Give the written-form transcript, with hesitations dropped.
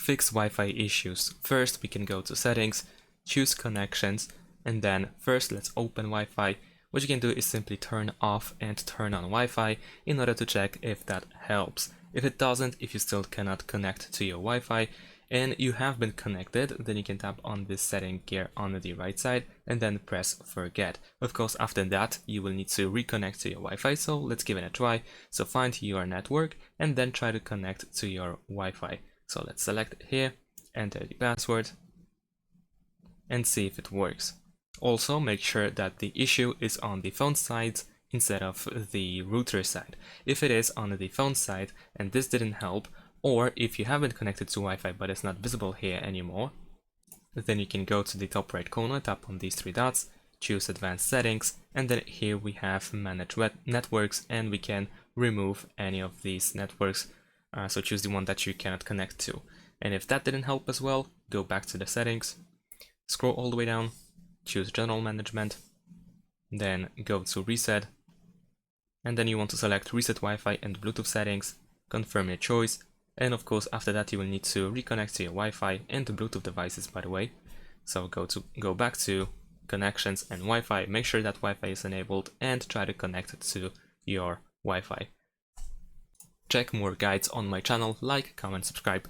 fix Wi-Fi issues, first we can go to settings, choose connections, and then first let's open Wi-Fi. What you can do is simply turn off and turn on Wi-Fi in order to check if that helps. If it doesn't, if you still cannot connect to your Wi-Fi and you have been connected, then you can tap on this setting here on the right side and then press forget. Of course, after that you will need to reconnect to your Wi-Fi, so let's give it a try. So find your network and then try to connect to your Wi-Fi. So let's select here, enter the password and see if it works. Also make sure that the issue is on the phone side instead of the router side. If it is on the phone side and this didn't help, or if you haven't connected to Wi-Fi but it's not visible here anymore, then you can go to the top right corner, tap on these three dots, choose advanced settings, and then here we have manage networks, and we can remove any of these networks. So choose the one that you cannot connect to. And if that didn't help as well, go back to the settings, scroll all the way down, choose general management, then go to reset, and then you want to select reset Wi-Fi and Bluetooth settings, confirm your choice, and of course after that you will need to reconnect to your Wi-Fi and the Bluetooth devices, by the way. So go back to connections and Wi-Fi, make sure that Wi-Fi is enabled and try to connect it to your Wi-Fi. Check more guides on my channel, like, comment, subscribe.